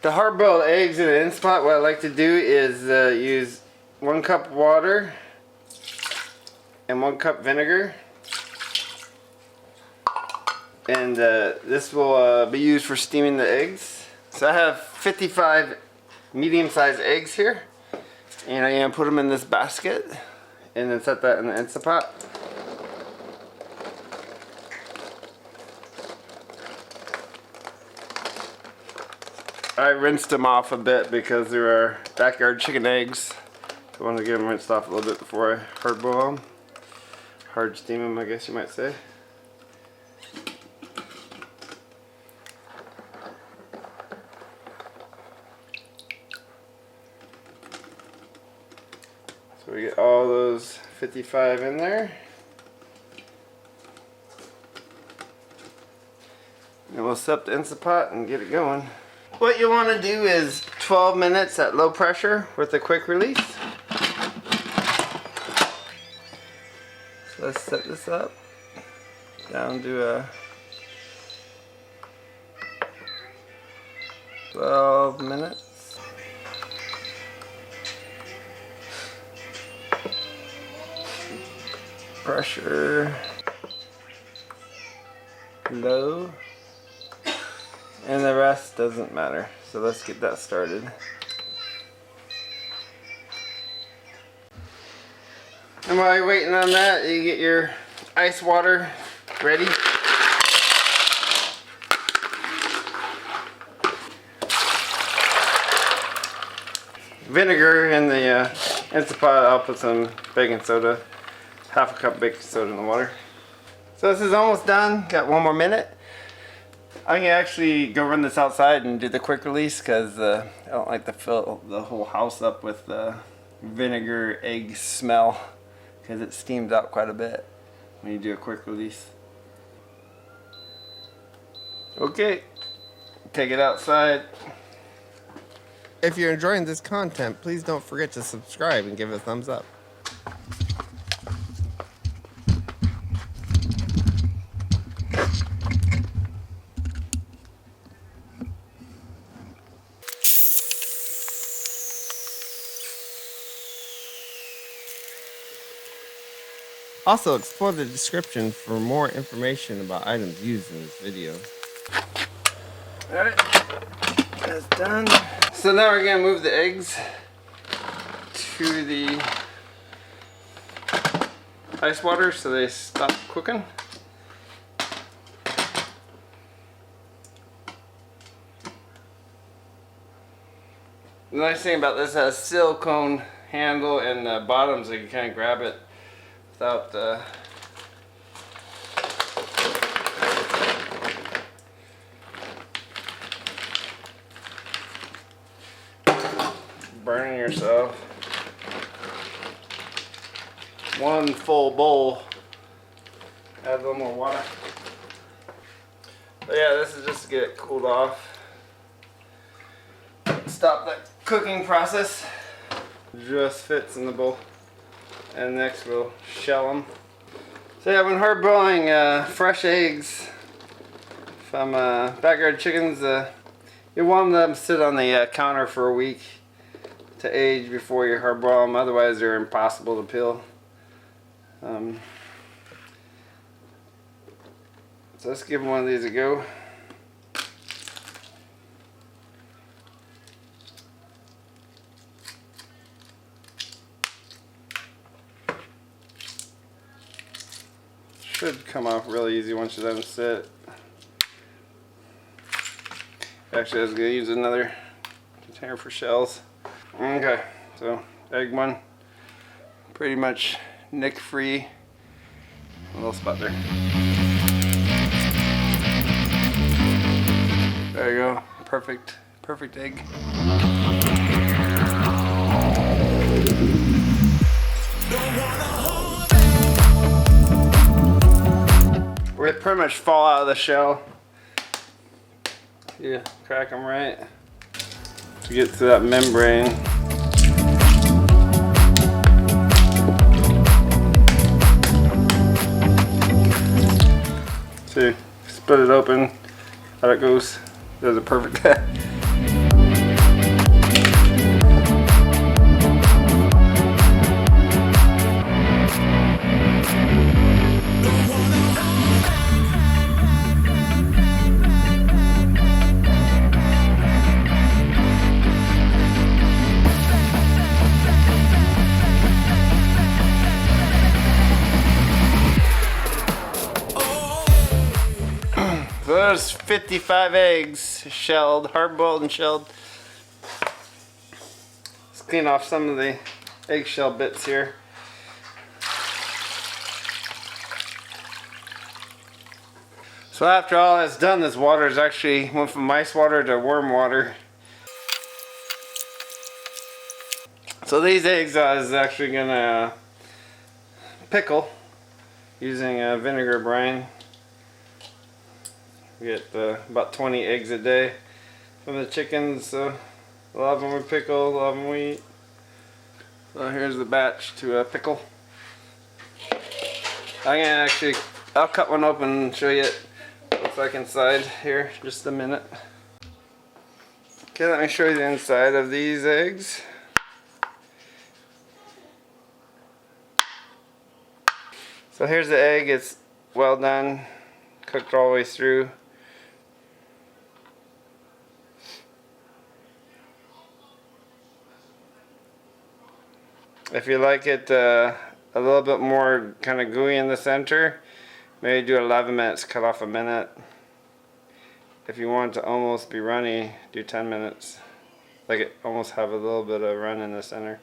The hard-boiled eggs in an Instant Pot, what I like to do is use 1 cup water and 1 cup vinegar. And this will be used for steaming the eggs. So I have 55 medium-sized eggs here. And I'm going to put them in this basket and then set that in the Instant Pot. I rinsed them off a bit because they are backyard chicken eggs. I wanted to get them rinsed off a little bit before I hard boil them. Hard steam them, I guess you might say. So we get all those 55 in there. And we'll set up the Instant Pot and get it going. What you want to do is 12 minutes at low pressure with a quick release. So let's set this up down to 12 minutes. Pressure low. And the rest doesn't matter. So let's get that started. And while you're waiting on that, you get your ice water ready. Vinegar in the Instant Pot. I'll put some baking soda, half a cup baking soda in the water. So this is almost done. Got 1 more minute. I'm gonna actually go run this outside and do the quick release because I don't like to fill the whole house up with vinegar egg smell because it steams out quite a bit when you do a quick release. Okay, take it outside. If you're enjoying this content, please don't forget to subscribe and give it a thumbs up. Also, explore the description for more information about items used in this video. Alright, that's done. So now we're going to move the eggs to the ice water so they stop cooking. The nice thing about this has a silicone handle and the bottom so you can kind of grab it without burning yourself. 1 full bowl. Add a little more water. But yeah, this is just to get it cooled off. Stop that cooking process. Just fits in the bowl. And next we'll shell them. So yeah, when hard boiling fresh eggs from backyard chickens, you want them to sit on the counter for a week to age before you hard boil them. Otherwise, they're impossible to peel. So let's give one of these a go. Should come off really easy once you let them sit. Actually, I was going to use another container for shells. Okay, so egg 1, pretty much nick free. A little spot there. There you go, perfect egg. They pretty much fall out of the shell. Yeah, crack them right to get to that membrane. See, split it open, how it goes. Does it perfect. was 55 eggs shelled, hard-boiled and shelled. Let's clean off some of the eggshell bits here. So after all that's done, this water is actually went from ice water to warm water. So these eggs I was actually gonna pickle using a vinegar brine. We get about 20 eggs a day from the chickens, so a lot of them we pickle, a lot of them we eat. So here's the batch to pickle. I'll cut one open and show you what it looks like inside here in just a minute. Okay, let me show you the inside of these eggs. So here's the egg, it's well done, cooked all the way through. If you like it a little bit more kind of gooey in the center, maybe do 11 minutes, cut off a minute. If you want it to almost be runny, do 10 minutes. Like it almost have a little bit of run in the center.